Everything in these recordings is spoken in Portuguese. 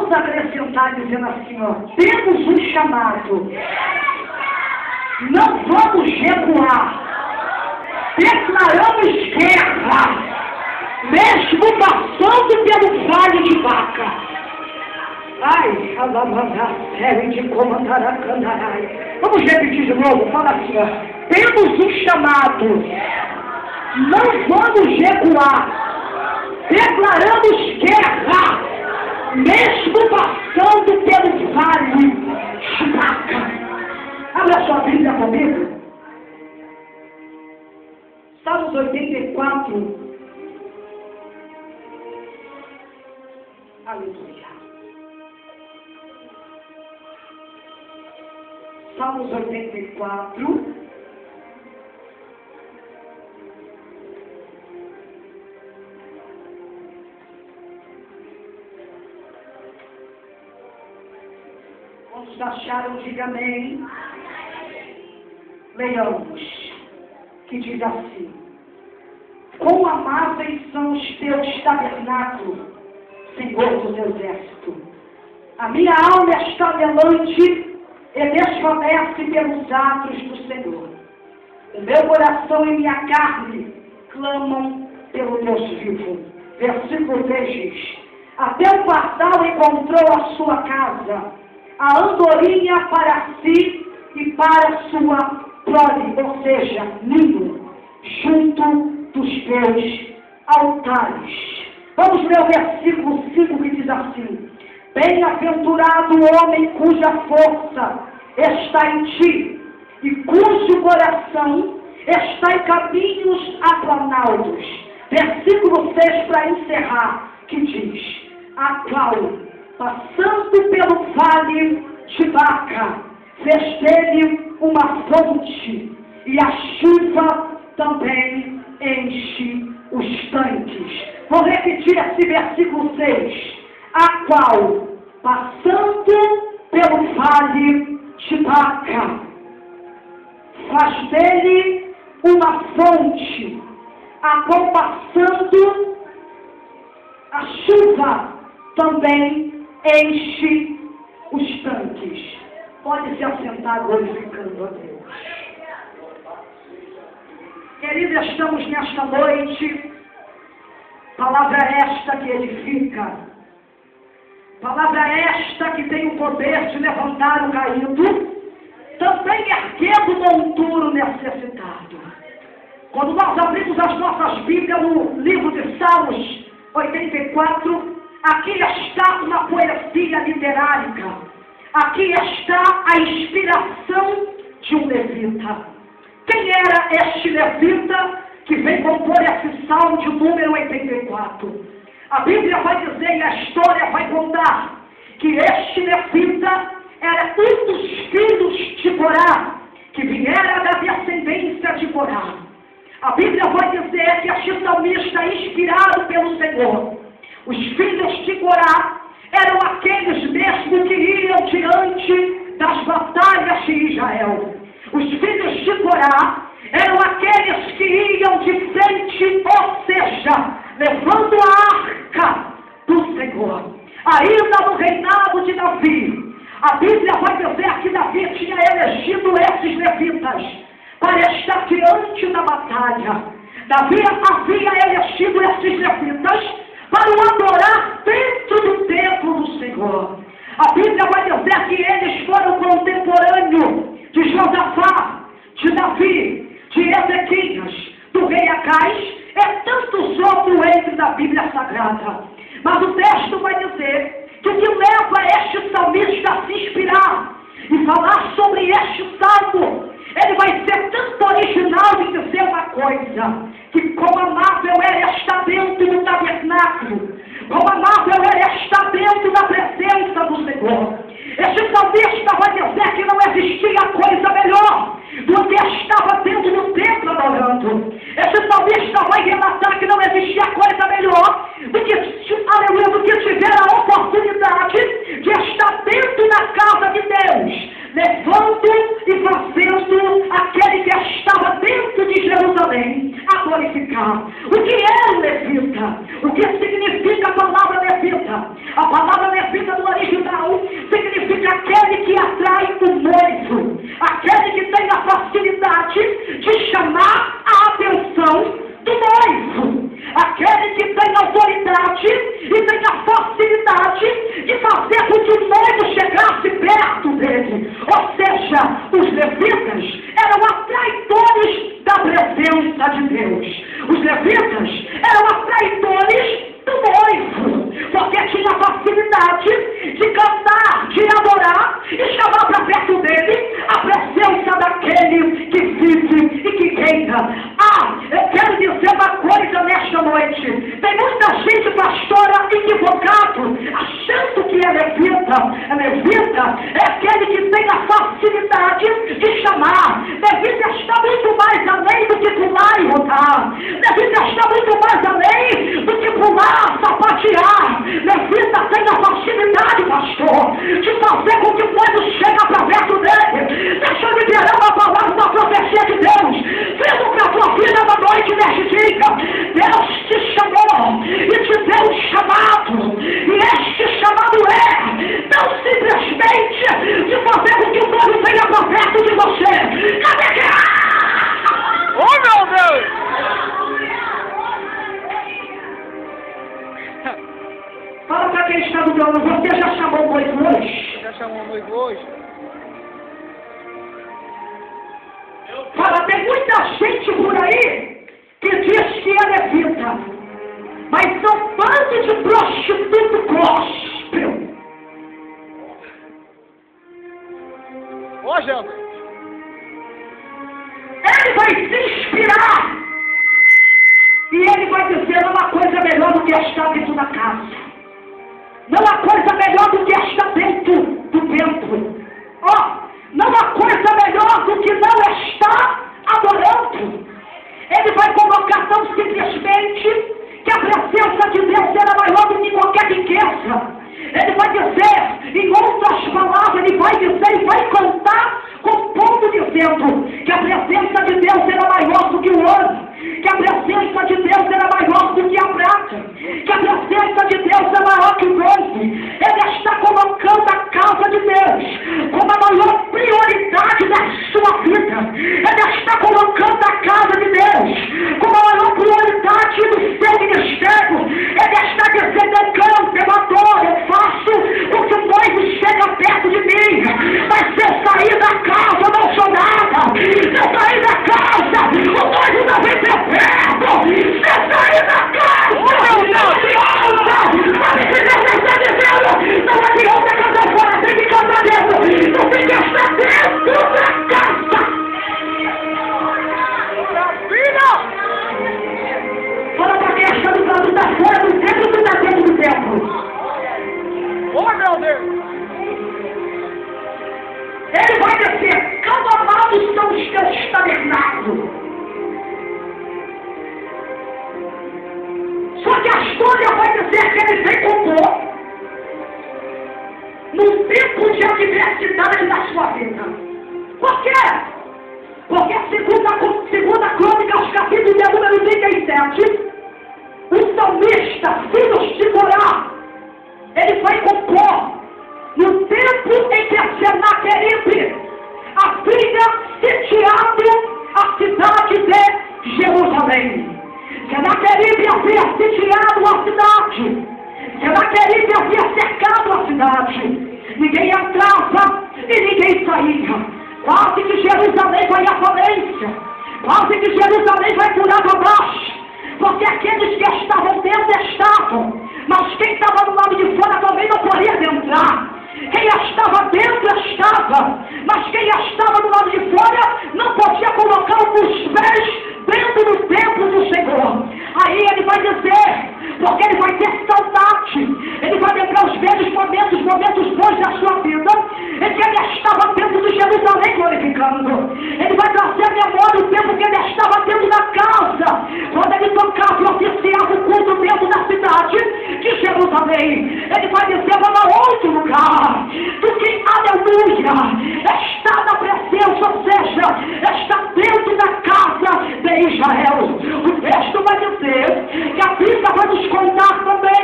vamos acrescentar dizendo assim, ó, temos um chamado. Não vamos recuar. Declaramos guerra, mesmo passando pelo vale de Baca. Ai, série de comandaracandarai. Vamos repetir de novo, fala assim, ó. Temos um chamado. Não vamos recuar. Declaramos guerra, mesmo passando pelo vale de Baca. Abra sua Bíblia comigo. Salmos 84. Aleluia. Salmos 84. Quantos acharam, diga amém. Leiamos, que diz assim: quão amáveis são os teus tabernáculos, Senhor dos exércitos. A minha alma está delante e desfalece pelos atos do Senhor. O meu coração e minha carne clamam pelo Deus vivo. Versículo 3 diz: até o pardal encontrou a sua casa, a andorinha para si e para sua prole, ou seja, ninho, junto dos teus altares. Vamos ler o versículo 5 que diz assim: bem-aventurado o homem cuja força está em ti, e cujo coração está em caminhos aplanaltos. Versículo 6 para encerrar, que diz: a qual, passando pelo vale de Baca, fez dele uma fonte, e a chuva também enche os tanques. Vou repetir esse versículo 6. A qual, passando pelo vale de Baca, faz dele uma fonte, a qual, passando a chuva, também enche os tanques. Pode se assentar glorificando a Deus. Queridos, estamos nesta noite, palavra esta que edifica, palavra esta que tem o poder de levantar o caído, também erguendo o monturo necessitado. Quando nós abrimos as nossas Bíblias no livro de Salmos 84, aqui está uma poesia literária. Aqui está a inspiração de um levita. Quem era este levita que vem compor esse salmo de número 84? A Bíblia vai dizer, e a história vai contar, que este levita era um dos filhos de Corá, que viera da descendência de Corá. A Bíblia vai dizer que este salmista, inspirado pelo Senhor, os filhos de Corá eram aqueles mesmo que iam diante das batalhas de Israel. Os filhos de Corá eram aqueles que iam de frente, ou seja, levando a arca do Senhor. Ainda no reinado de Davi, a Bíblia vai dizer que Davi tinha elegido esses levitas para estar diante da batalha. Davi havia elegido esses levitas para o adorar dentro do templo do Senhor. A Bíblia vai dizer que eles foram contemporâneos de Josafá, de Davi, de Ezequias, do rei Acais, e tantos outros reis da Bíblia Sagrada. Mas o texto vai dizer que o que leva este salmista a se inspirar e falar sobre este salmo, ele vai ser tanto original de dizer uma coisa, que como amável é estar dentro do tabernáculo, como amável é estar dentro da presença do Senhor. Este salmista vai dizer que não existia coisa melhor do que estava dentro do templo adorando. Este salmista vai relatar que não existia coisa melhor do que, aleluia, do que tiver a oportunidade de estar dentro da casa de Deus, levando e fazendo aquele que estava dentro de Jerusalém a glorificar. O que é o levita? O que significa facilidade de cantar, de adorar e chamar para perto dele a presença daquele que vive e que reina. Eu quero dizer uma coisa nesta noite. Tem muita gente, pastora, equivocado, achando que é levita. Levita é aquele que tem a facilidade de chamar. Levita está muito mais além do que pular e rodar. Levita está muito mais além do que pular, sapatear. Levita tem a facilidade, pastor, de fazer com que o povo chegue para perto dele. Deixa eu liberar uma palavra da profecia de Deus. Vindo para a tua vida na noite neste dia. Deus te chamou e te deu um chamado. E este chamado é não simplesmente de fazer com que o povo venha para perto de você. Cadê que é? Oh, meu Deus! Fala para quem está do lado, você já chamou o noivo hoje? Já chamou o noivo hoje? Fala, tem muita gente por aí que diz que é levita, mas são bando de prostituto gospel. Ô, Gelber! Ele vai se inspirar e ele vai dizer: não há coisa melhor do que estar dentro da casa. Não há coisa melhor do que estar dentro do templo. Não há coisa melhor do que não estar adorando. Ele vai colocar tão simplesmente que a presença de Deus será maior do que qualquer riqueza. Ele vai dizer, em outras palavras, ele vai dizer e vai contar com o povo dizendo que a presença de Deus será maior do que o ouro, que a presença de Deus será maior do que a prata, que a presença de Deus é maior que o bronze. Ele está colocando a casa de Deus como a maior prioridade da sua vida. Ele está colocando a casa de Deus como a maior prioridade do seu ministério. Ele está dizendo: eu canto, eu adoro, eu faço o que o noivo chega perto de mim. Mas se eu sair da casa, eu não sou nada. Se eu sair da casa, o noivo não vem pra perto. Se eu sair da casa, não adianta. Sabe o que Deus está dizendo? Não adianta cantar fora, tem que cantar dentro. Não tem que estar dentro da casa. Fala pra quem está do lado, está fora do templo, tu está dentro do templo. Oh, meu Deus! Ele vai dizer: quão amados são os teus tabernáculos. Só que a história vai dizer que ele vem compor num tempo de adversidade da sua vida. Por quê? Porque segunda Crônicas, capítulo de número 37, o salmista, filho de Corá, ele vai compor no tempo em que Senaqueribe havia sitiado a cidade de Jerusalém. Senaqueribe havia sitiado a cidade. Senaqueribe havia cercado a cidade. Ninguém entrava e ninguém saía. Quase que Jerusalém vai à falência. Quase que Jerusalém vai por água abaixo. Porque aqueles que estavam dentro estavam. Mas quem estava do lado de fora também não podia entrar. Quem estava dentro estava. Mas quem estava do lado de fora não podia colocar os pés dentro do templo do Senhor. Aí ele vai dizer, porque ele vai ter saudade. Ele vai lembrar os velhos momentos bons da sua vida, em que ele estava dentro de Jerusalém glorificando. Ele vai trazer à memória o tempo que ele estava dentro da casa, quando ele tocava e oficiava o culto dentro da cidade de Jerusalém. Ele vai dizer: não há outro lugar do que, aleluia, está na presença, ou seja, está dentro da casa de Israel. O texto vai dizer que a Bíblia vai nos contar também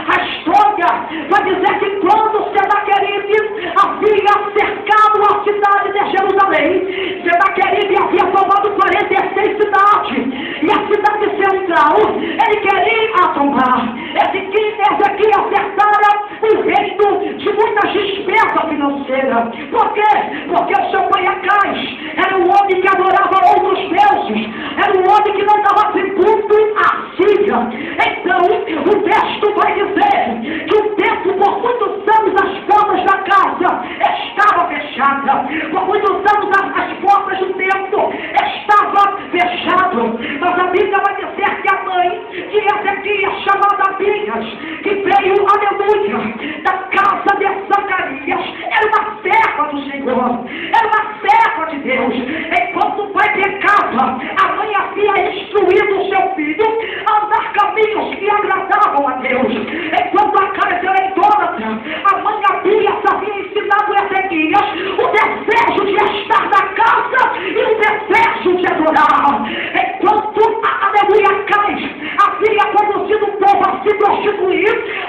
a história. Vai dizer que quando Senaqueribe havia cercado a cidade de Jerusalém, Senaqueribe havia tomado 46 cidades, e a cidade central ele queria tomar. Ezequiel acertara o reino de muita despesa financeira. Por quê? Porque o seu pai Acais era um homem que adorava outros deuses, era um homem que não dava tributo à Síria. Então o texto vai dizer que o tempo por muito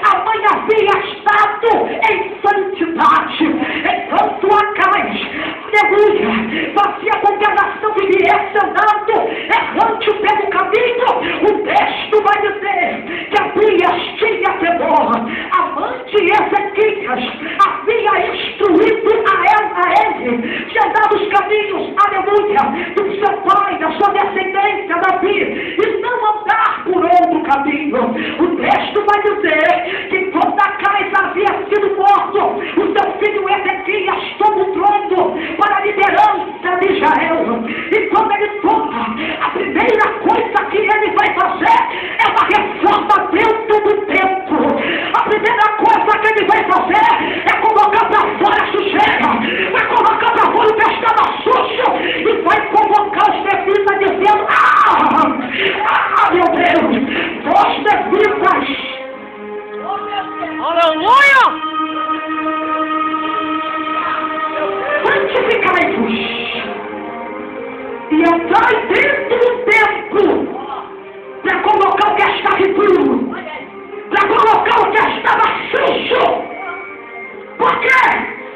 a mãe havia estado em santidade. Então tu a cais, aleluia, fazia com que a nação viesse andando errante pelo caminho. O texto vai dizer que Abias tinha temor. A mãe de Ezequias havia instruído a ele de andar nos caminhos, aleluia, do seu pai, da sua descendência, Davi, e não andar por outro caminho. O texto vai dizer que quando Acais havia sido morto, o seu filho Ezequias toma o trono para a liderança de Israel. E quando ele toma, a primeira coisa que ele vai fazer é uma reforma dentro do templo. A primeira coisa que ele vai fazer é colocar para fora a sujeira, vai colocar para fora o que estava sujo e vai convocar os levitas dizendo: meu Deus, vós levitas, Aleluia! santificai-vos e entrai dentro do templo para colocar o que estava impuro, para colocar o que estava sujo. Por quê?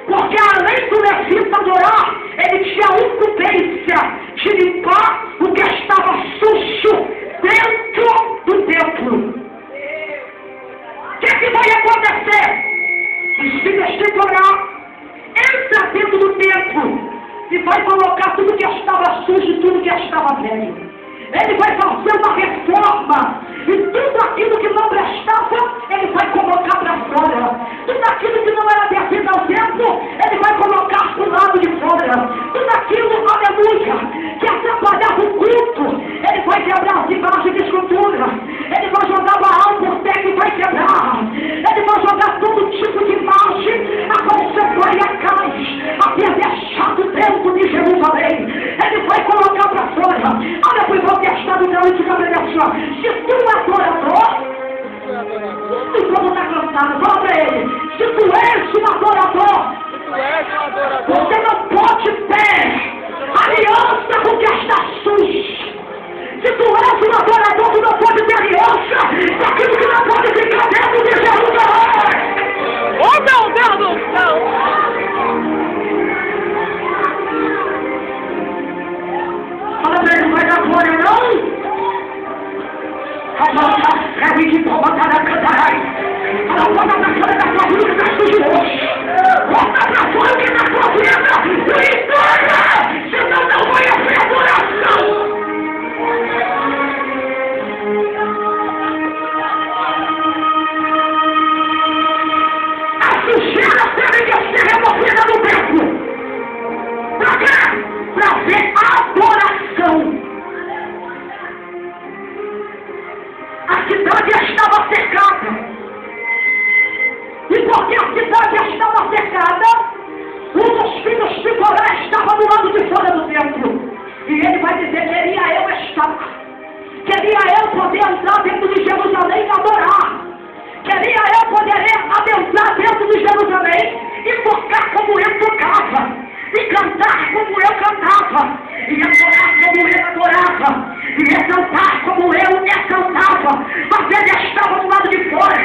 Porque além do levita adorar, ele tinha a incumbência de limpar o que estava sujo dentro do templo. O que vai acontecer? Os filhos de Corá entra dentro do templo e vai colocar tudo que estava sujo, tudo que estava velho. Ele vai fazer uma reforma e tudo aquilo que não prestava, ele vai colocar para fora. Tudo aquilo que não era devido ao templo, ele vai colocar para o lado de fora. Tudo aquilo, aleluia, que atrapalhava o culto, ele vai quebrar as imagens de escultura. Ele vai jogar Baal por terra e vai quebrar. Ele vai jogar todo tipo de imagem a qual seu pai Acais havia deixado dentro de Jerusalém. Ele vai colocar para fora. Olha para o irmão que está no teu de cabeça. Se tu é adorador, e como está cansado, fala para ele: se tu és um adorador, você não pode ter aliança com o que está sujo. Se tu és um adorador, tu não pode ter aliança com aquilo que não pode ficar dentro de Jerusalém. Oh, meu Deus do céu! Fala para ele: não vai dar glória não? Volta para fora da tua vida que está sujo hoje. Volta para fora o que está tua vida. E entenda, senão não vai haver adoração. A sujeira teve que ser removida do templo. Para quê? Para ver adoração. A cidade estava cercada. E porque a cidade estava cercada, um dos filhos de Corá estava do lado de fora do templo. E ele vai dizer: queria eu estar. Queria eu poder entrar dentro de Jerusalém e adorar. Queria eu poder adentrar dentro de Jerusalém e tocar como eu tocava. E cantar como eu cantava. E adorar como eu adorava. E exaltar como eu exaltava. Mas ele estava do lado de fora.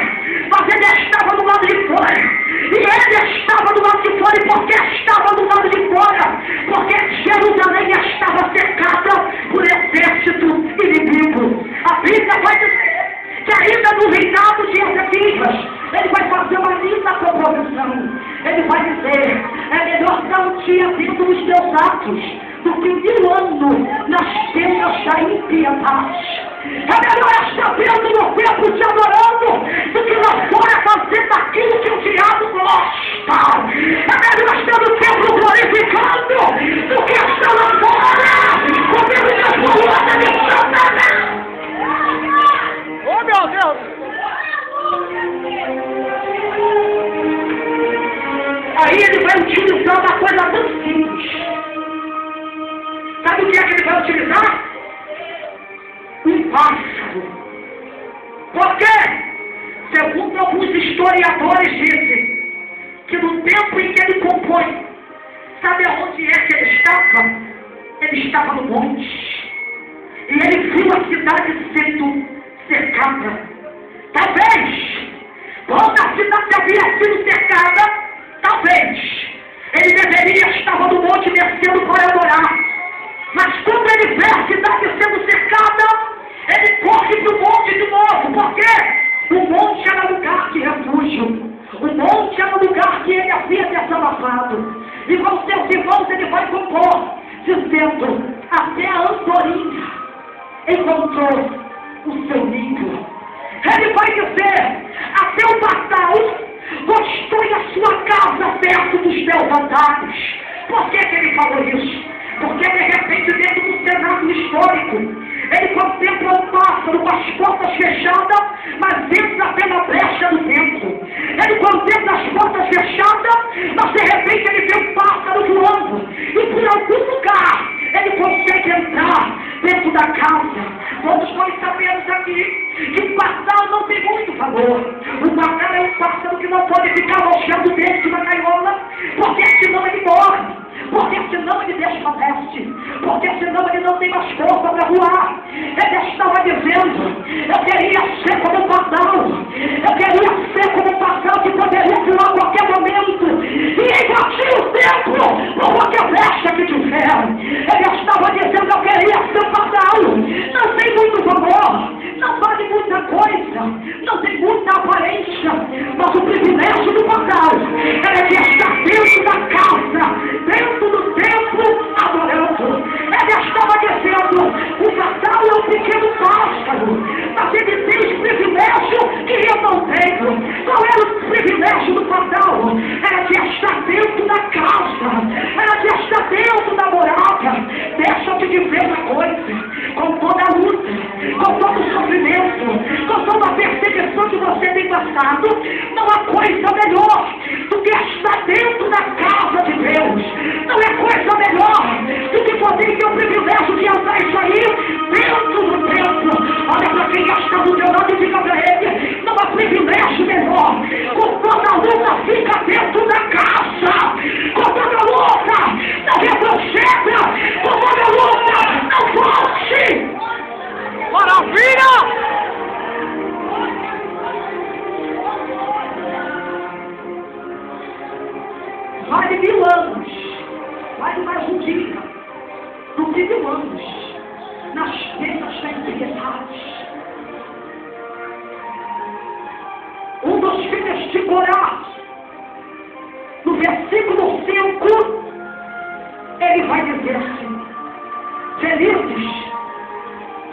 Mas ele estava do lado de fora. E ele estava do lado de fora. E por que estava do lado de fora? Porque Jerusalém estava cercada por exército inimigo. A Bíblia vai dizer que ainda no reinado de Ezequias, ele vai fazer uma linda proposição. Ele vai dizer: é melhor dar um dia dentro dos teus atos do que 1000 anos nas tendas da impiedade. É melhor estar dentro do templo te adorando do que lá fora fazendo aquilo que o diabo gosta. É melhor estar no templo glorificando do que estar lá fora comendo na sua de Satanás. Oh, meu Deus! Aí ele vai utilizar uma coisa muito simples. Sabe o que é que ele vai utilizar? Um pássaro. Por quê? Segundo alguns historiadores dizem que no tempo em que ele compõe, sabe aonde é que ele estava? Ele estava no monte. E ele viu a cidade sendo cercada. Talvez descendo para adorar. Mas quando ele vê a cidade sendo cercada, ele corre para o monte de novo. Por quê? O monte era lugar de refúgio. O monte era lugar que ele havia desabafado. E com seus irmãos ele vai compor, dizendo: até a andorinha encontrou o seu ninho. Ele vai dizer: até o pardal construi a sua casa perto dos teus andares. Por que ele falou isso? Porque de repente, dentro do cenário histórico, ele contempla um pássaro com as portas fechadas, mas entra pela brecha do templo. Ele contempla as portas fechadas, mas de repente ele vê um pássaro voando. E por algum lugar ele consegue entrar dentro da casa. Todos nós sabemos aqui que o pardal não tem muito valor. O pardal é um pássaro que não pode ficar alojado dentro de uma gaiola, porque senão ele morre. Porque senão ele desfalece. Porque senão ele não tem mais força para voar. Ele estava dizendo: eu queria ser como um pardal. Eu queria ser como um pardal que poderia voar a qualquer momento e invadir o templo por qualquer brecha que tiver. Ele estava dizendo: eu queria ser um pardal. Não tem muito valor, não vale muita coisa, não tem muita aparência, mas o privilégio do pardal era de estar dentro da casa, dentro do templo, adorando. Ele estava dizendo: o pardal é um pequeno pássaro, mas ele tem os privilégios que eu não tenho. Qual era o privilégio do pardal? Era de estar dentro da casa, era de estar dentro da morada. Deixa eu te dizer uma coisa: com toda a luta, com todo o sofrimento, com toda a perseguição que você tem passado, não há coisa melhor do que estar dentro da casa de Deus. Não é coisa melhor do que poder ter o privilégio de andar isso aí dentro do templo. Olha para quem está do teu lado e diga para ele: não há privilégio melhor. Com toda a luta, fica dentro da casa. Com toda a luta, não retroceda. Com toda a luta, não volte. Maravilha! Vale 1000 anos, vale mais um dia, do que 1000 anos, nas penas da impiedade. Um dos filhos de Corá, no versículo 5, ele vai dizer assim: felizes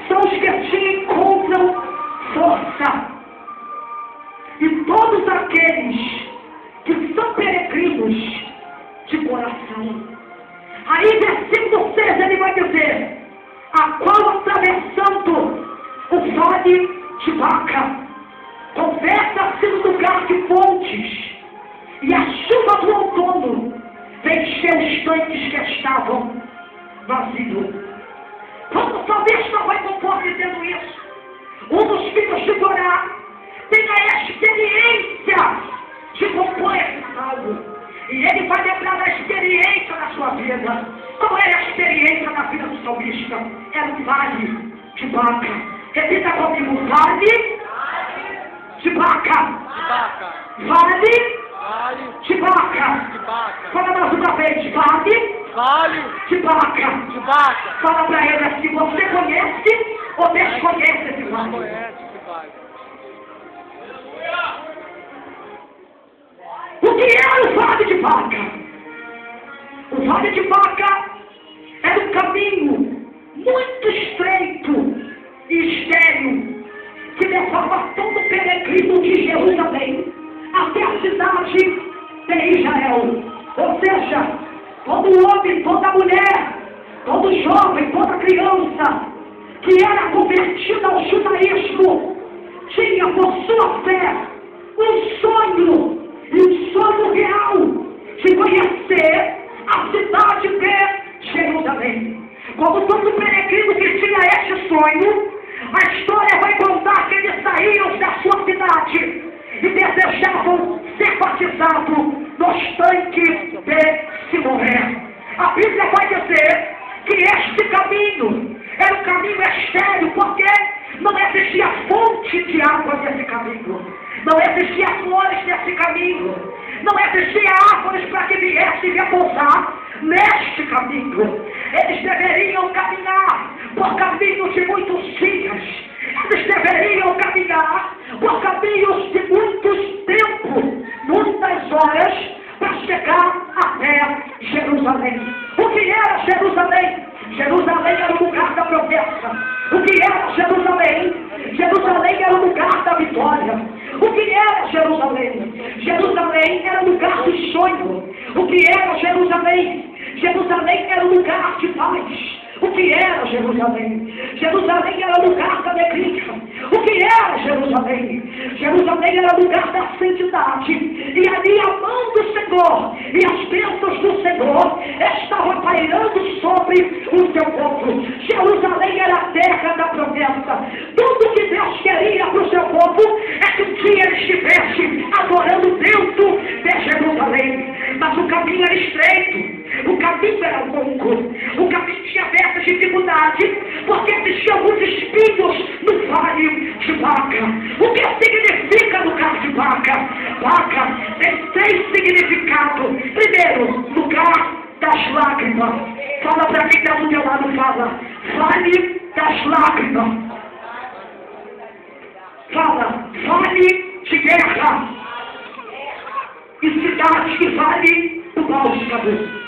são os que te encontram força, e todos aqueles que são peregrinos de coração. Aí, versículo 6, ele vai dizer: a qual atravessando o vale de Baca, conversa-se no lugar de fontes, e a chuva do outono encheu os tanques que estavam vazios. Quando o salmista vai compor dizendo isso, um dos filhos de Corá tem a experiência de compor esse salmo. E ele vai lembrar da experiência da sua vida. Qual é a experiência da vida do salmista? Era o vale de Baca. Repita comigo: vale de Baca. Vale de Baca. Fala mais uma vez: vale de Baca. Fala para ele assim: você conhece ou desconhece esse vale? O que era o vale de Baca? O vale de Baca era um caminho muito estreito e estéril que levava todo o peregrino de Jerusalém até a cidade de Israel. Ou seja, todo homem, toda mulher, todo jovem, toda criança que era convertida ao judaísmo tinha por sua fé um sonho. E um sonho real de conhecer a cidade de Jerusalém. Como todo peregrino que tinha este sonho, a história vai contar que eles saíram da sua cidade e desejavam ser batizados nos tanques de Siloé. A Bíblia vai dizer que este caminho era um caminho estéril, porque não existia fonte de água nesse caminho. Não existia flores nesse caminho, não existia árvores para que viessem repousar neste caminho. Eles deveriam caminhar por caminhos de muitos dias, eles deveriam caminhar por caminhos de muitos tempos, muitas horas, para chegar até Jerusalém. O que era Jerusalém? Jerusalém era o lugar da promessa. O que era Jerusalém? Jerusalém era o lugar da vitória. O que era Jerusalém? Jerusalém era o lugar do sonho. O que era Jerusalém? Jerusalém era o lugar de paz. O que era Jerusalém? Jerusalém era o lugar da alegria. O que era Jerusalém? Jerusalém era o lugar da santidade. E ali a mão do Senhor e as bênçãos do Senhor estavam pairando sobre o seu povo. Jerusalém era a terra da promessa. Tudo que Deus queria para o seu povo é que um dia ele estivesse adorando dentro de Jerusalém. Mas o caminho era estreito. O caminho era longo. O caminho tinha abertas dificuldades, porque existiam alguns espinhos no vale de Baca. O que significa lugar de Baca? Baca tem 3 significados. Primeiro, lugar das lágrimas. Fala para quem está do teu lado, fala. Vale das lágrimas. Fala, vale de guerra. E cidade que vale do bálsamo.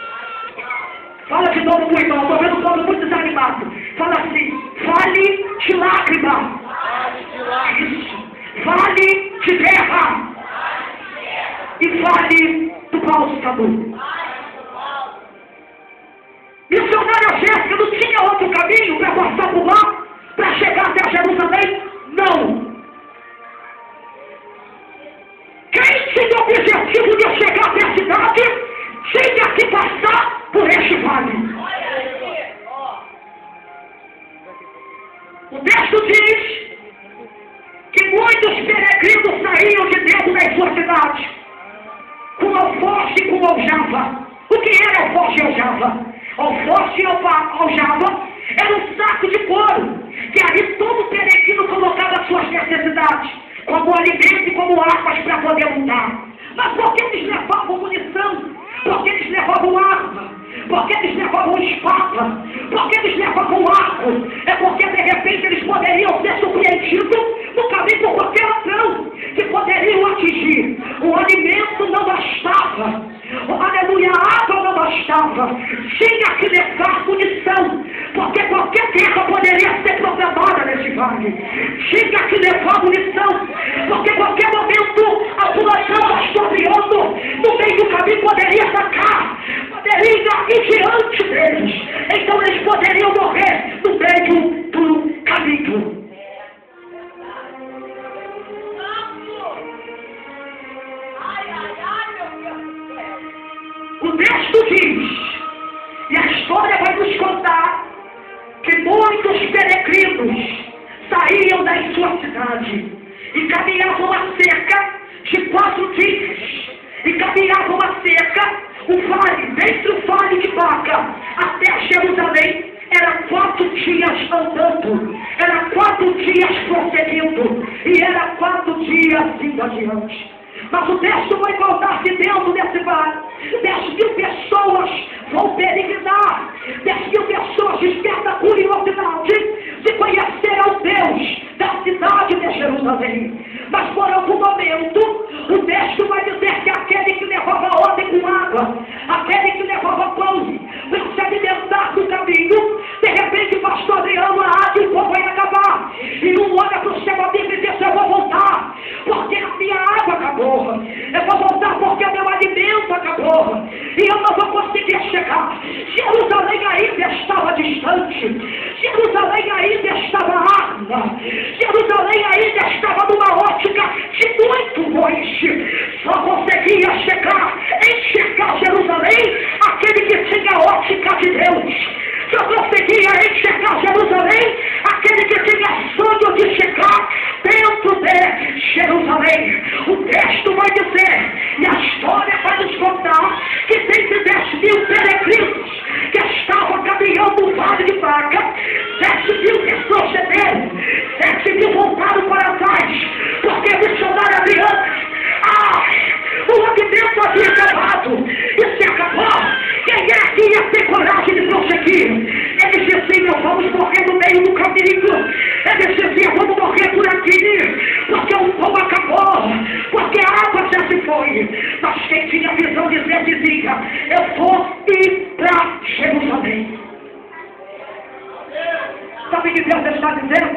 Fala de novo com o irmão, estou vendo o povo muito desanimado. Fala assim, vale de lágrima. Isso. Vale de guerra. E vale do bálsamo. Missionária Jéssica não tinha outro caminho para passar por lá, para chegar até Jerusalém? Não. Quem tinha o objetivo de chegar até a cidade, tinha que passar por este vale. O texto diz que muitos peregrinos saíam de dentro das suas cidades com alforje e com aljava. O que era alforje e aljava? Alforje e aljava era um saco de couro que ali todo peregrino colocava as suas necessidades, como alimento e como armas para poder lutar. Mas por que eles levavam munição? Porque eles levavam arma, porque eles levavam espada, porque eles levavam arco. É porque de repente eles poderiam ser surpreendidos no caminho por qualquer ladrão que poderiam atingir. O alimento não bastava, aleluia, a água não bastava, tinha que levar munição, porque qualquer guerra poderia ser programada nesse vale. Tinha que levar munição, porque qualquer momento a população assobiando no meio do caminho poderia atacar, poderia ir diante deles. Então eles poderiam morrer no meio do caminho. O texto diz, e a história vai nos contar, que muitos peregrinos saíam da sua cidade e caminhavam a cerca de 4 dias. E caminhavam a cerca, o vale, dentro do vale de Baca, até Jerusalém, era 4 dias andando, era 4 dias prosseguindo, e era 4 dias indo adiante. Mas o texto vai contar que dentro desse vale, 10.000 pessoas vão peregrinar, 10.000 pessoas despertam a curiosidade de conhecer ao Deus da cidade de Jerusalém. Mas por algum momento, o texto vai dizer que aquele que levava ordem com água, aquele que levava pão, para se alimentar do caminho, de repente o pastor Adriano, a água e o povo vai acabar. E um olha para o céu amigo e diz, eu vou voltar, porque a minha água acabou. Eu vou voltar porque o meu alimento acabou. E eu não vou conseguir chegar. Jerusalém ainda estava distante. Jerusalém ainda estava árida. Jerusalém ainda estava numa ótica de muito longe. Só conseguia chegar, enxergar Jerusalém, aquele que tinha a ótica de Deus. Só conseguia enxergar Jerusalém, aquele que tinha sonho de chegar dentro de Jerusalém. O texto vai dizer, e a história vai nos contar, que dentre 10.000 peregrinos que estavam caminhando no vale de Baca, 7.000 retrocederam, 7.000 voltaram para trás, porque o missionário Adriano, se foi, mas quem tinha visão dizia, eu vou ir para Jerusalém. Sabe o que Deus está dizendo?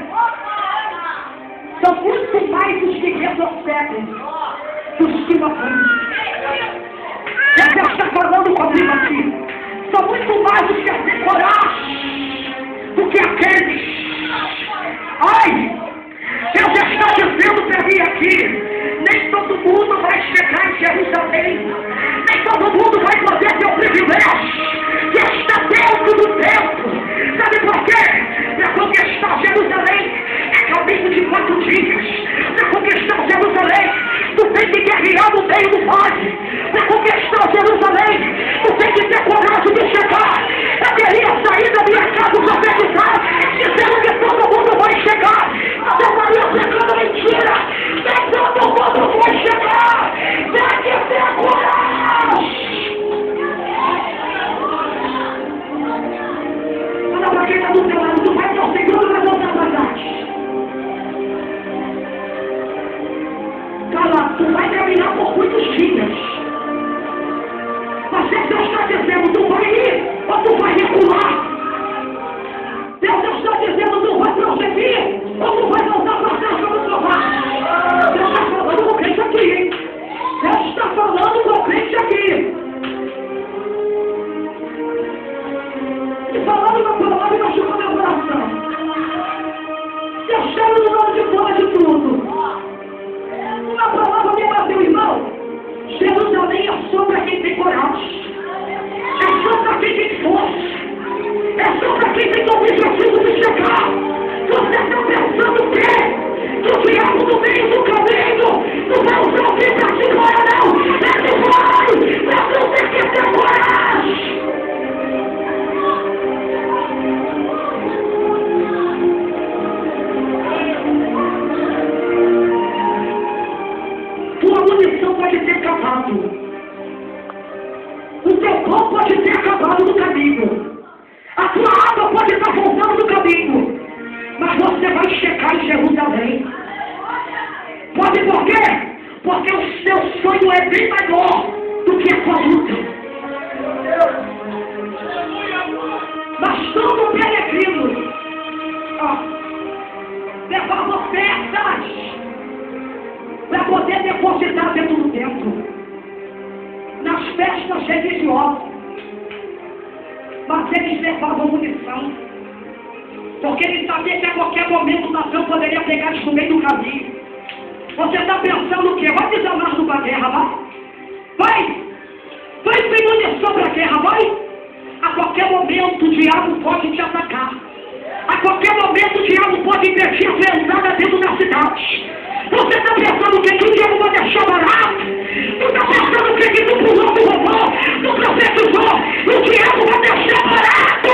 São muito mais os que retrocedem dos que avançam. Deus está falando comigo aqui. São muito mais os que têm coragem do que aqueles. Ai! Deus está dizendo para mim aqui, nem todo mundo vai chegar em Jerusalém, nem todo mundo vai poder ter o privilégio que está dentro do templo. Sabe por quê? Para conquistar Jerusalém é caminho de 4 dias. Para conquistar Jerusalém, tu tem que guerrear no meio do vale. Para conquistar Jerusalém, tu tem que ter coragem de chegar. Eu queria sair da minha casa profetizar, dizendo que todo mundo vai chegar. Mas eu estaria pregando mentira. Nem todo mundo vai chegar. Tem que ter coragem. Fala para quem está do teu lado, tu vai para o Senhor, vai voltar para trás. Fala, tu vai caminhar por muitos dias. Mas Deus está dizendo, tu vai ir ou tu vai recuar? Deus está dizendo, tu vai prosseguir ou tu vai voltar para trás para provar? Deus está falando com o crente aqui, hein? Deus está falando com o crente aqui. E falando na palavra e machucando meu coração. Deus chama no nome de fora de tudo. Uma palavra me bateu, irmão. Jerusalém é só para quem tem coragem. É só para quem tem força. É só para quem tem o objetivo de chegar. Você está pensando o quê? Que o diabo no meio do caminho não vai usar alguém para te glória, não. Ele vai, mas você tem que ter coragem. Tua munição pode ter acabado. O teu pão pode ter acabado no caminho. A tua água pode estar voltando no caminho. Mas você vai chegar em Jerusalém. Pode por quê? Porque o seu sonho é bem maior do que a tua luta. Mas todo peregrino levava ofertas para poder depositar dentro do templo, nas festas religiosas. Mas eles levavam munição, porque eles sabiam que a qualquer momento o nação poderia pegar eles no meio do caminho. Você está pensando o quê? Vai desamar para a guerra, vai? Vai sem munição para a guerra, vai? A qualquer momento o diabo pode te atacar. A qualquer momento o diabo pode investir a sua entrada dentro da cidade. Você está pensando o que o diabo vai deixar barato? Tu está pensando o que tu pulou do robô? Tu profetizou? O diabo vai deixar barato!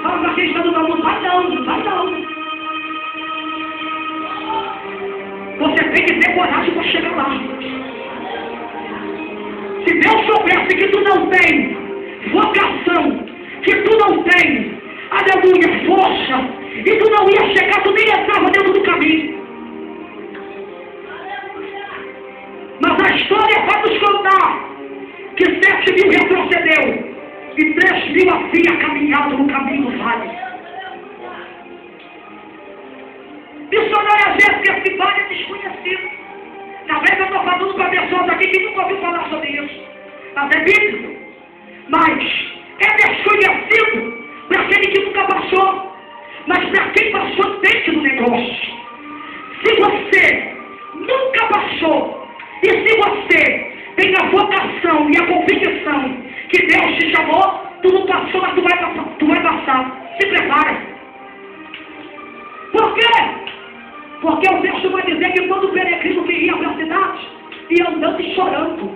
Fala pra quem está do lado, vai não. Você tem que ter coragem para chegar lá. Se Deus soubesse que tu não tem vocação, que tu não tem, aleluia, força, e tu não ia chegar, tu nem entrava dentro do caminho. Mas a história vai nos contar que 7.000 retrocedeu e 3.000 havia caminhado no caminho do vale. Missionária às vezes esse vale é desconhecido. Talvez eu estou falando para pessoas aqui que nunca ouviu falar sobre isso. Mas é bíblico. Mas é desconhecido para aquele que nunca passou. Mas para quem passou dentro do negócio. Se você nunca passou, e se você tem a vocação e a convicção que Deus te chamou, tu não passou, mas tu vai passar. Se prepara. Por quê? Porque o texto vai dizer que quando o peregrino que ia para a cidade, ia andando e chorando.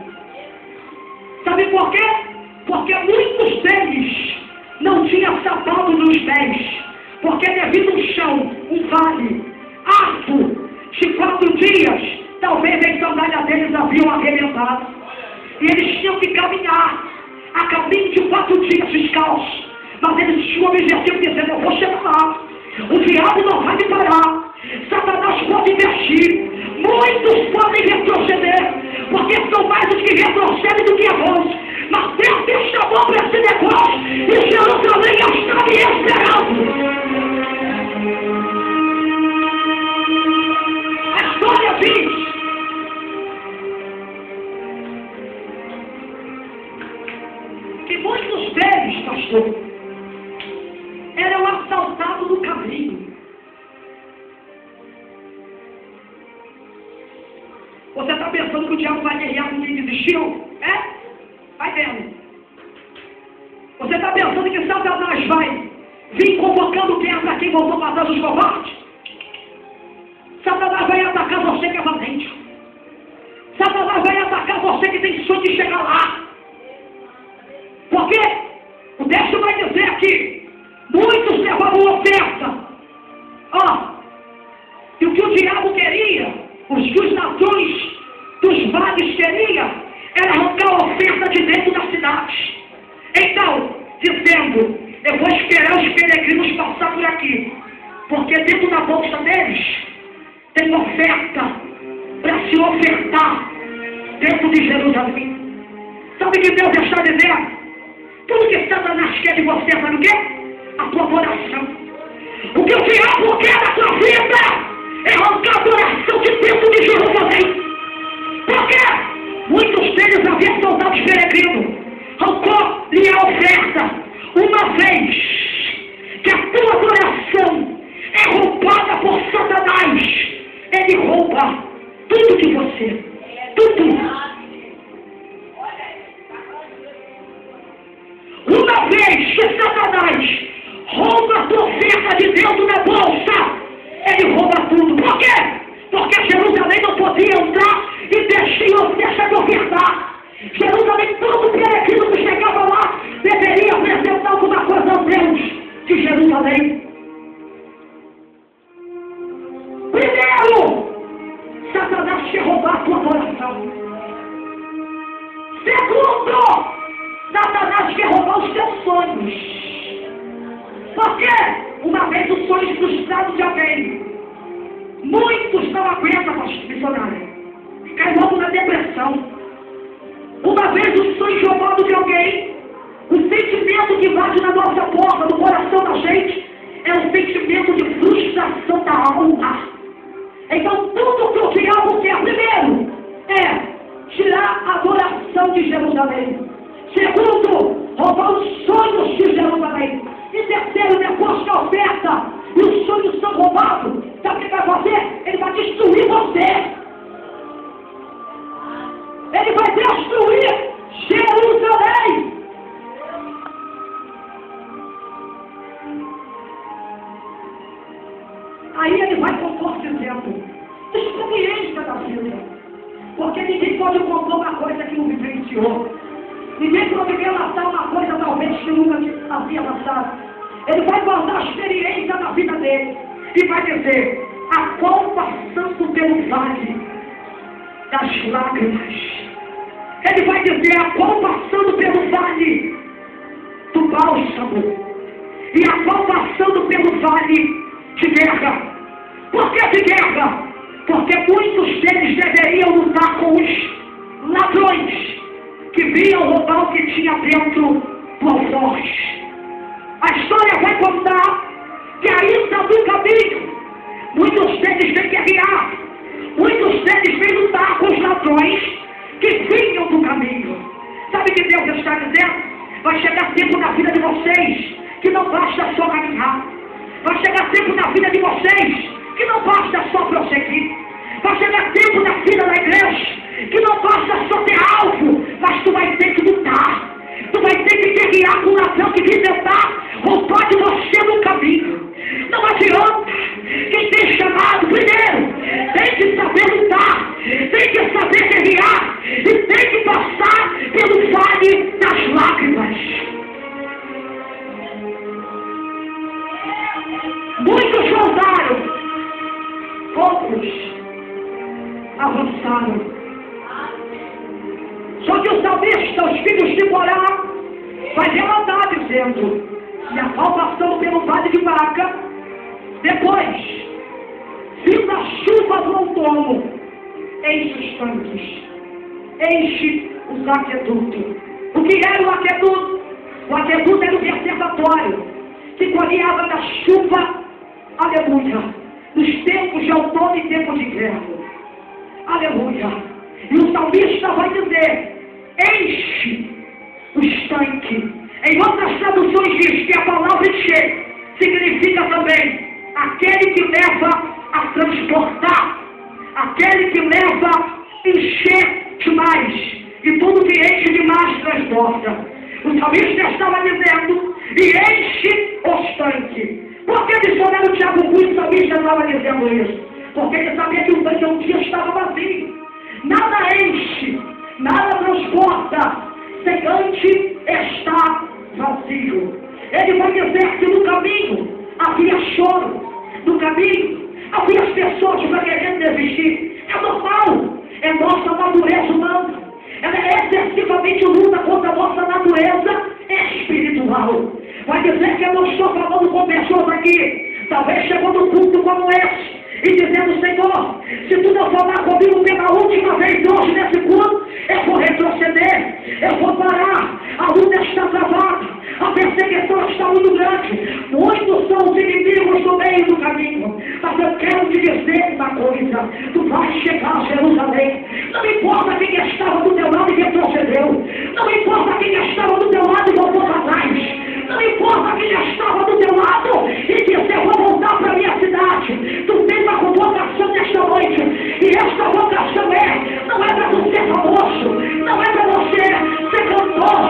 Sabe por quê? Porque muitos deles não tinham sapato nos pés. Porque devido ao chão, um vale, árduo, de 4 dias, talvez as sandálias deles haviam arrebentado. E eles tinham que caminhar a caminho de 4 dias descalços. Mas eles tinham o objetivo de dizer, eu vou chegar lá. O diabo não vai te parar. Satanás pode investir. Muitos podem retroceder, porque são mais os que retrocedem do que avançam. Mas Deus te chamou para esse negócio e Jerusalém está me esperando. A história diz que muitos deles, pastor, eram assaltados no caminho. Você está pensando que o diabo vai guerrear com quem desistiu? É? Vai vendo. Você está pensando que Satanás vai vir convocando guerra para quem voltou para trás, os covardes? Satanás vai atacar você que é valente. Satanás vai atacar você que tem sonho de chegar lá. Porque o texto vai dizer aqui, muitos levavam oferta. E o que o diabo queria, os que os ladrões dos vales queriam, era arrancar a oferta de dentro da cidade. Então, dizendo, eu vou esperar os peregrinos passar por aqui, porque dentro da bolsa deles tem oferta para se ofertar dentro de Jerusalém. Sabe o que Deus está dizendo? Tudo que Satanás quer de você, sabe o quê? A tua adoração. O que o diabo quer da tua vida é arrancar a adoração de dentro de Jerusalém. Por quê? Muitos deles haviam soldados peregrinos. Arrancou-lhe a oferta. Uma vez que a tua adoração é roubada por Satanás, ele rouba tudo de você. Tudo. Uma vez que Satanás rouba a tua oferta de dentro da bolsa, ele rouba tudo. Por quê? Porque Jerusalém não podia entrar e deixar de ofertar. Jerusalém, todo peregrino que chegava lá, deveria apresentar alguma coisa ao Deus de Jerusalém. Primeiro, Satanás quer roubar a tua adoração. Segundo, Satanás quer roubar os teus sonhos. Por quê? Uma vez o sonho frustrado de alguém, muitos não aguentam, pastor missionário, cai logo na depressão. Uma vez o sonho roubado de alguém, o sentimento que bate na nossa porta, no coração da gente, é um sentimento de frustração da alma. Então tudo que o diabo quer primeiro é tirar a adoração de Jerusalém. Segundo, roubar os sonhos de Jerusalém. E terceiro, depois que a oferta e os sonhos são roubados, sabe o que vai fazer? Ele vai destruir você. Ele vai destruir Jerusalém. Aí ele vai compor dizendo, experiência da vida. Porque ninguém pode compor uma coisa que não vivenciou. Ninguém pode relatar uma coisa talvez que nunca havia passado. Ele vai guardar a experiência da vida dele. E vai dizer, a qual passando pelo vale das lágrimas. Ele vai dizer, a qual passando pelo vale do bálsamo. E a qual passando pelo vale de guerra. Por que de guerra? Porque muitos deles deveriam lutar com os ladrões que vinham roubar o que tinha dentro do alforje. A história vai contar que ainda no caminho, muitos deles vêm guerrear, muitos deles vêm lutar com os ladrões que vinham do caminho. Sabe o que Deus está dizendo? Vai chegar tempo na vida de vocês que não basta só caminhar. Vai chegar tempo na vida de vocês que não basta só prosseguir. Vai chegar tempo na vida da igreja que não basta só ter alvo, mas tu vai ter que lutar. Tu vai ter que guerrear com o ladrão que vem tentar roubar de você no caminho. Não adianta. Quem tem chamado, primeiro, tem que saber lutar, tem que saber guerrear e tem que passar pelo vale das lágrimas. Muitos soldaram, poucos avançaram. Só que o salmista, os filhos de Corá, vai relatar dizendo, e a qual passou pelo vale de Baca, Depois, vindo a chuva do outono, enche os tanques, enche os aquedutos. O que era o aqueduto? O aqueduto era o reservatório que colhia água da chuva, aleluia, nos tempos de outono e tempos de inverno, aleluia. E o salmista vai dizer: enche os tanques. Em outras traduções diz que a palavra encher significa também aquele que leva a transportar, aquele que leva a encher demais, e tudo que enche demais transporta. O salmista estava dizendo: e enche os tanques. Por que missionário Tiago Cunha, o salmista estava dizendo isso? Porque ele sabia que o tanque um dia estava vazio. Nada enche, nada transporta, sem antes estar vazio. Ele vai dizer que no caminho havia choro, no caminho havia as pessoas querendo desistir. É normal, é nossa natureza humana. Ela é excessivamente luta contra a nossa natureza espiritual. Vai dizer que eu não estou falando com pessoas aqui, talvez chegou num culto como esse, e dizendo: Senhor, se tu não falar comigo pela última vez hoje nesse culto, eu vou retroceder, eu vou parar, a luta está travada, a perseguição está muito grande, muitos são os inimigos no meio do caminho. Mas eu quero te dizer uma coisa: tu vais chegar a Jerusalém. Não importa quem estava do teu lado e retrocedeu, não importa quem estava do teu lado e voltou para trás, não importa quem estava do teu lado e disse: eu vou voltar para a minha cidade. Tu tens uma vocação nesta noite, e esta vocação não é para você ser famoso, não é para você ser cantor,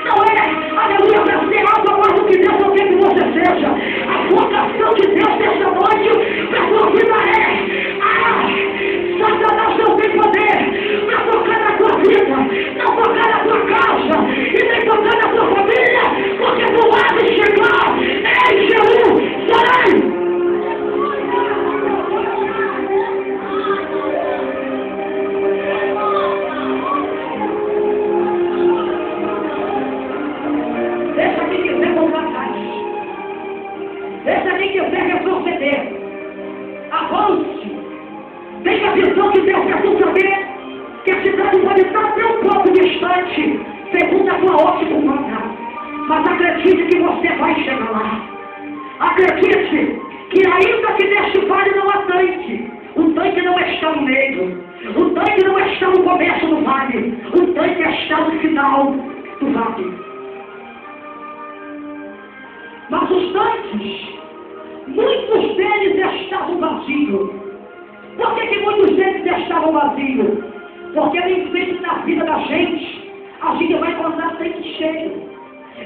não é, aleluia, para ser algo mais do que Deus não quer que você seja. A vocação de Deus nesta noite para a tua vida Satanás não tem poder para tocar na tua vida, não tocar na tua casa e nem tocar na tua família, porque tu vais chegar em Jerusalém. Deixa quem quiser voltar atrás, deixa quem quiser retroceder, avance. Tem a visão de Deus para tu saber que a cidade pode estar até um pouco distante, segundo a tua ótica humana. Mas acredite que você vai chegar lá. Acredite que ainda que neste vale não há tanque, o tanque não está no meio, o tanque não está no começo do vale, o tanque está no final do vale. Mas os tanques, muitos deles estavam vazios. Por que muitos deles estavam vazios? Porque nem sempre na vida da gente a gente vai encontrar tanque cheio.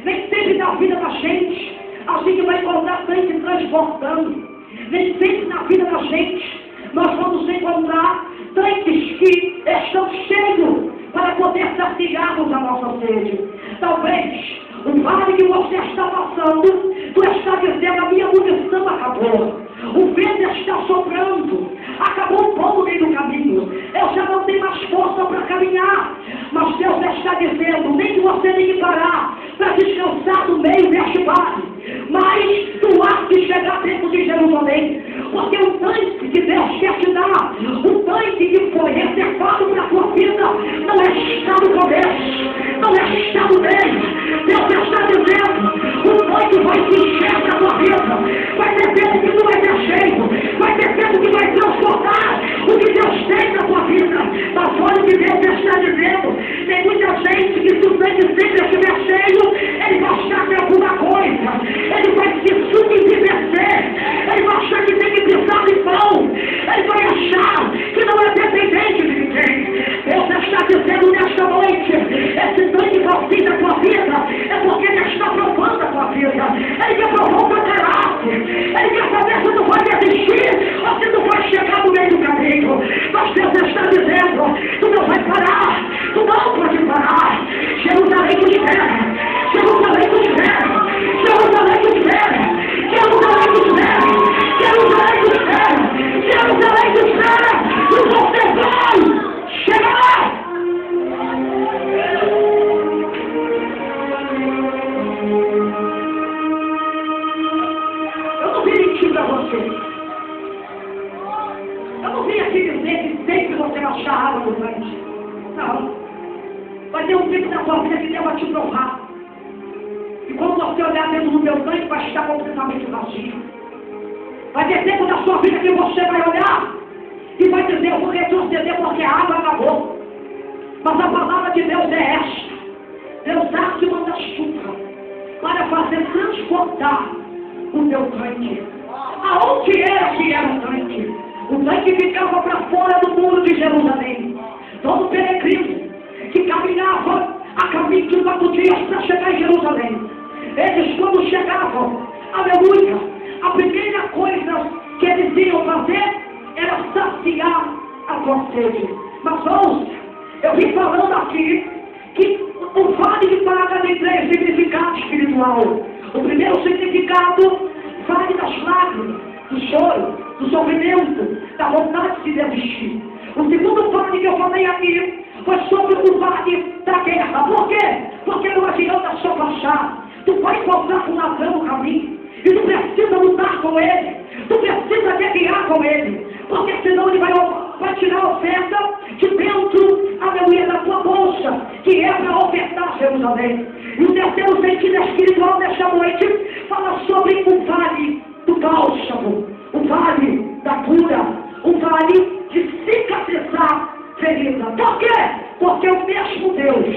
Nem sempre na vida da gente a gente vai encontrar tanque transportando. Nem sempre na vida da gente nós vamos encontrar tanques que estão cheios para poder saciarmos a nossa sede. Talvez o vale que você está passando, tu está dizendo: a minha munição acabou, o vento está soprando, acabou o pão no meio do caminho, eu já não tenho mais força para caminhar. Mas Deus está dizendo: nem que você tenha que parar para descansar no meio deste vale, mas tu há de chegar dentro de Jerusalém, porque o tanque que Deus quer te dar, o tanque que foi reservado para a tua vida, não está no começo, não está no meio. Deus está dizendo: o tanque vai se encher para a tua vida, vai ter tempo que tu vai ter cheio, vai ter tempo que vai transportar o que Deus tem na tua vida. Mas olha o que Deus está dizendo: tem muita gente que, se o tanque sempre estiver cheio, ele vai achar que é alguma coisa, ele vai se submeter, ele vai achar que tem que pisar de pão, ele vai achar que não é dependente de ninguém. Deus está dizendo nesta noite: esse tanque vazio da tua vida é porque ele está provando a tua vida, ele quer provar o teu caráter, ele quer saber venha te dizer que sempre você vai achar água no tanque. Não. Vai ter um tempo na sua vida que Deus vai te provar. E quando você olhar dentro do meu tanque, vai estar completamente vazio. Vai ter tempo na sua vida que você vai olhar e vai dizer, eu vou retroceder porque a água acabou. Mas a palavra de Deus é esta. Deus dá acima da chuva para fazer transportar o teu tanque. Aonde era que era o tanque? O tanque ficava para fora do muro de Jerusalém. Todo peregrino que caminhava a caminho de 4 dias para chegar em Jerusalém, eles quando chegavam, aleluia, a primeira coisa que eles iam fazer era saciar a sua sede. Mas ouça, eu vim falando aqui que o vale de Baga tem 3 significados espiritual. O primeiro significado, vale das lágrimas, do choro, do sofrimento, da vontade de se desistir. O segundo vale que eu falei aqui foi sobre o vale da guerra. Por quê? Porque não adianta só passar. Tu vai encontrar com um ladrão no caminho e tu precisa lutar com ele. Tu precisa guerrear com ele. Porque senão ele vai tirar a oferta de dentro, aleluia, da tua bolsa, que é para ofertar Jerusalém. E o terceiro sentido espiritual desta noite fala sobre o vale do bálsamo, o vale da cura, o vale de cicatrizar ferida. Por quê? Porque o mesmo Deus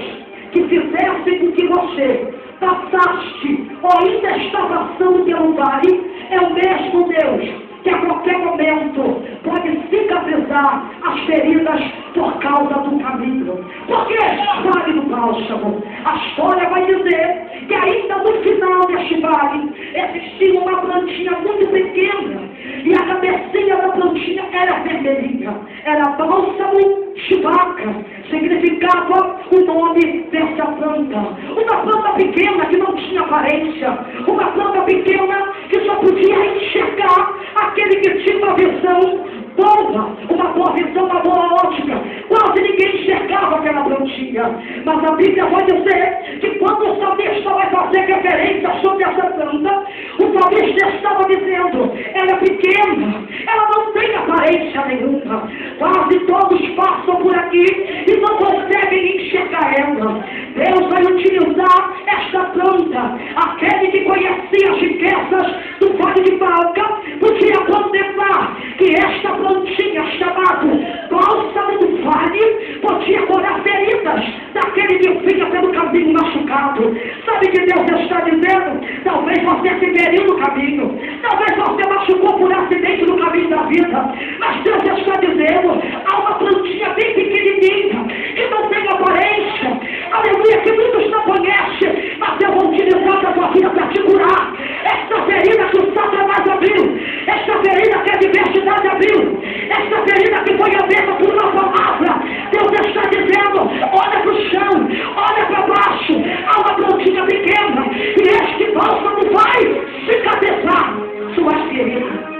que fizesse com que você passaste ou ainda está passando pelo vale, é o mesmo Deus que a qualquer momento pode cicatrizar as feridas por causa do caminho. Por quê? Vale do bálsamo. A história vai dizer que ainda no final deste vale existia uma plantinha muito pequena e a cabecinha da plantinha era vermelhinha. Era bálsamo de vaca. Significava o nome dessa planta. Uma planta pequena que não tinha aparência. Uma planta pequena que só podia enxergar aquele que tinha uma visão boa, uma boa visão, uma boa ótica. Quase ninguém enxergava aquela plantinha. Mas a Bíblia vai dizer que quando o salmista vai fazer referência sobre essa planta, o salmista estava dizendo, ela é pequena, ela não tem aparência nenhuma. Quase todos passam por aqui e não conseguem enxergar ela. Deus vai utilizar esta planta. Aquele que conhecia as riquezas do vale de Baga podia contemplar que esta plantinha chamada bálsamo do vale podia curar feridas daquele que vinha pelo caminho machucado. Sabe o que Deus está dizendo? Talvez você se feriu no caminho, talvez você machucou por acidente no caminho da vida, mas Deus está dizendo, há uma plantinha bem pequenininha que não tem aparência, aleluia, que muitos não conhecem, mas eu vou utilizar a tua vida para te curar. Esta ferida que o Satanás abriu, esta ferida que a diversidade abriu, esta ferida que foi aberta por uma palavra, Deus está dizendo, olha para o chão, olha para baixo, há uma plantinha pequena, e este bálsamo vai cicatrizar suas feridas.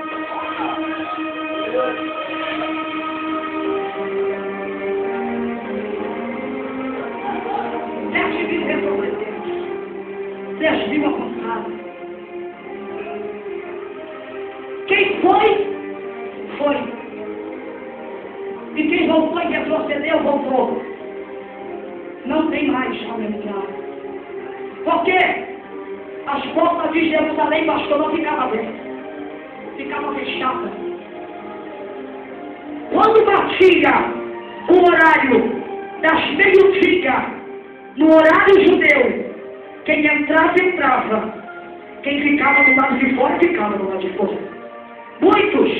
Deus viu a passada. Quem foi? Foi. E quem voltou e retrocedeu, voltou. Não tem mais como entrar. Porque as portas de Jerusalém, pastor, não ficavam abertas. Ficavam fechadas. Quando batia o horário das meio-dia, no horário judeu, quem entrava, entrava. Quem ficava do lado de fora, ficava do lado de fora. Muitos,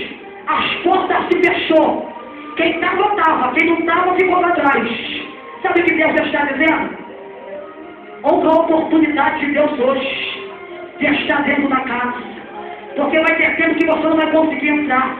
as portas se fechou. Quem estava, estava. Quem não estava, ficou lá atrás. Sabe o que Deus está dizendo? Outra oportunidade de Deus hoje de estar dentro da casa. Porque vai ter tempo que você não vai conseguir entrar.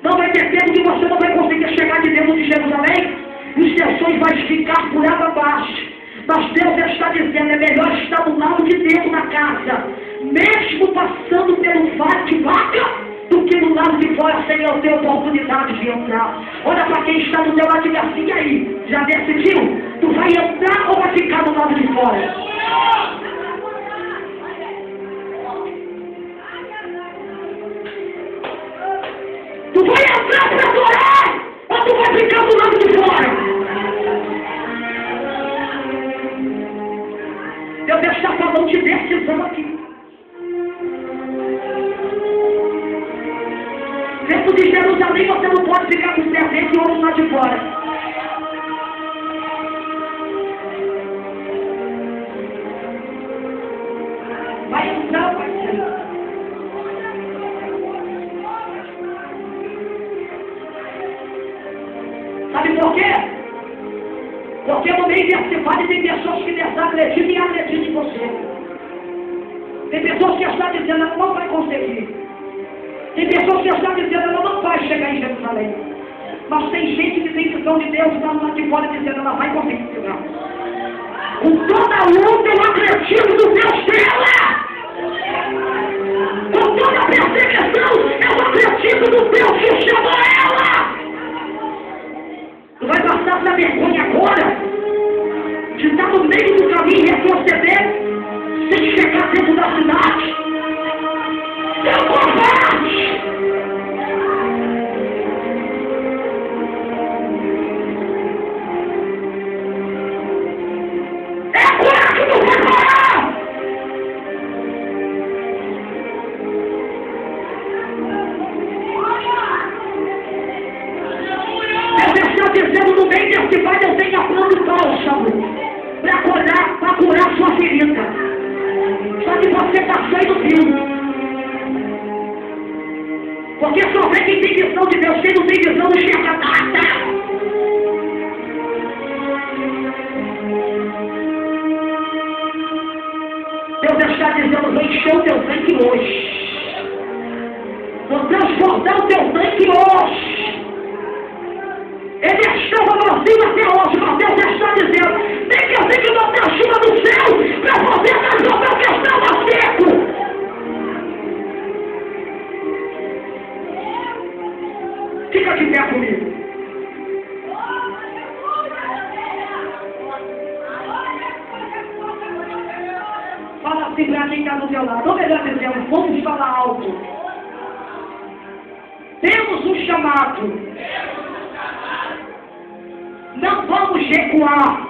Não vai ter tempo que você não vai conseguir chegar de dentro de Jerusalém. E os teus sonhos vão ficar por água abaixo. Mas Deus está dizendo, é melhor estar do lado de dentro da casa, mesmo passando pelo vale de Baga, do que do lado de fora sem eu ter oportunidade de entrar. Olha para quem está do teu lado e diga assim, aí, já decidiu? Tu vai entrar ou vai ficar do lado de fora? Tu vai entrar para adorar ficar do lado de fora. Deus está falando de decisão aqui. Dentro de Jerusalém você não pode ficar com os pés dentro e o olho lá de fora. Vai entrar, vai sair. Sabe por quê? Porque no meio desse vale tem pessoas que desacreditam e acreditam em você. Tem pessoas que estão dizendo ela não vai conseguir. Tem pessoas que estão dizendo ela não vai chegar em Jerusalém. Mas tem gente que tem visão de Deus e está lá de fora dizendo ela vai conseguir chegar. Com toda a luta eu acredito no Deus dela. Com toda a perseguição eu acredito no Deus que chama ela. Tu vai passar essa vergonha agora de estar no meio do caminho e retroceder sem chegar dentro da cidade. Eu combate! É agora que tu vai parar! Deus está dizendo no meio desse vale eu tenho a plano bálsamo para curar sua ferida. Só que você está cheio do fio. Porque só vê quem tem visão de Deus, quem não tem visão não enxerga nada. Deus está dizendo, vou encher o teu tanque hoje. Vou transportar o teu tanque hoje. Ele estava vazio até hoje, mas Deus está dizendo, tem que eu tenho que botar a chuva do céu para poder resolver o que estava seco. Fica de pé comigo. Fala assim para quem está do teu lado. Ou melhor dizendo, vamos falar alto. Temos um chamado. Não vamos recuar.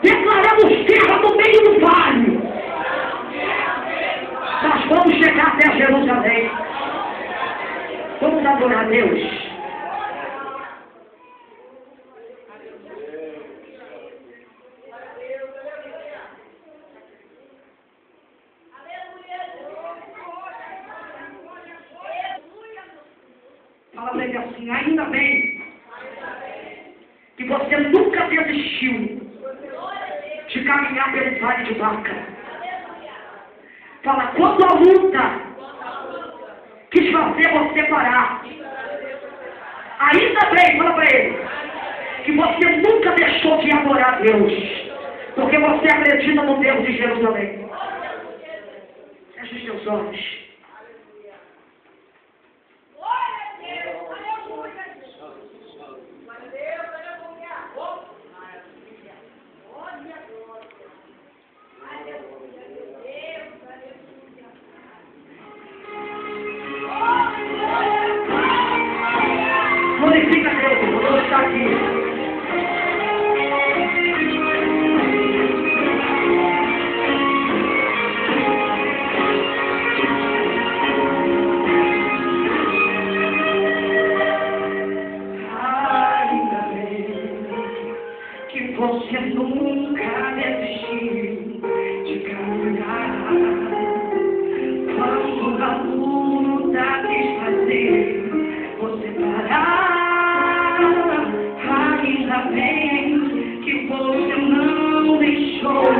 Declaramos guerra no meio do vale. Nós vamos chegar até Jerusalém. Vamos adorar a Deus. Fala para ele assim, ainda bem que você nunca desistiu de caminhar pelo vale de Baca. Fala, quando a luta quis fazer você parar, ainda bem, fala para ele, que você nunca deixou de adorar a Deus, porque você acredita no Deus de Jerusalém. Feche os seus olhos. Glorifica Deus, Deus está aqui. Ainda bem que você nunca desistiu de caminhar. Quando a luta quis fazer você parar. Ainda bem que você não deixou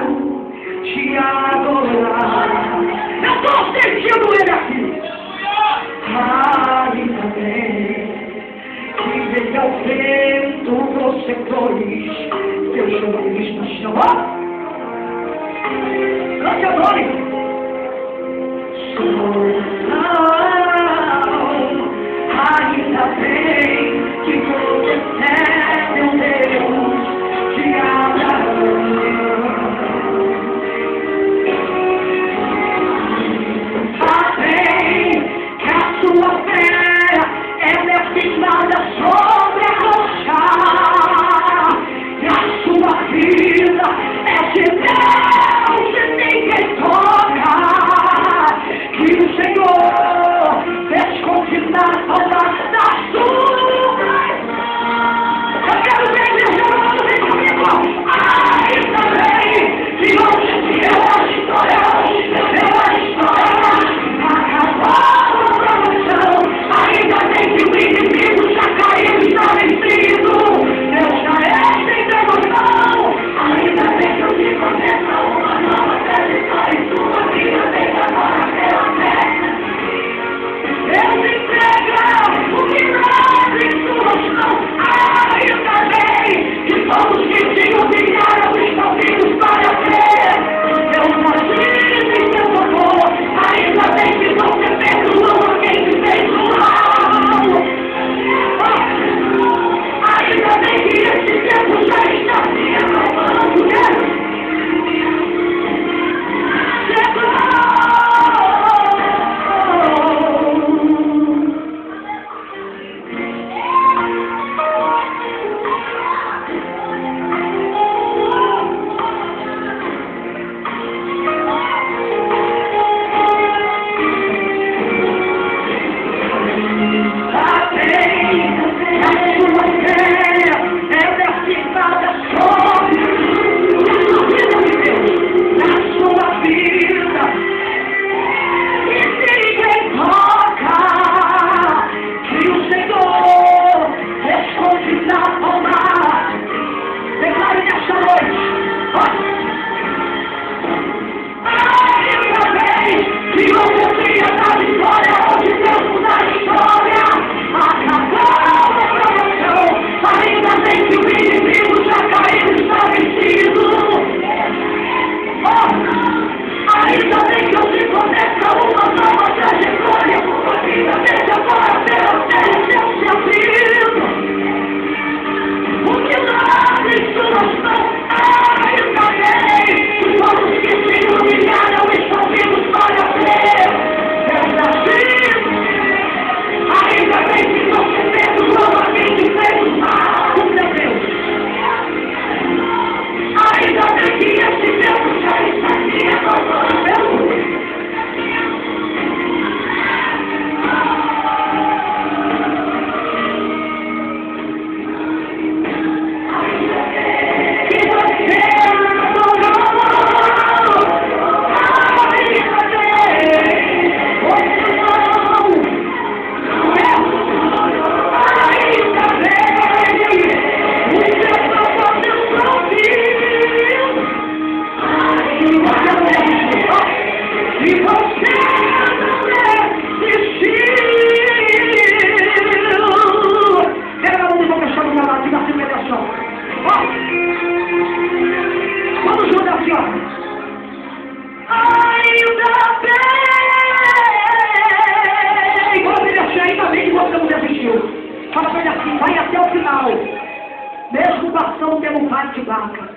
de adorar. Eu estou sentindo ele aqui. Ainda bem que veio ao vento você pôs seu jornalismo no chão. Cante a nome. Ainda bem que você é meu Deus de Abraão. A assim, vai até o final. Mesmo passando pelo vale de vacas.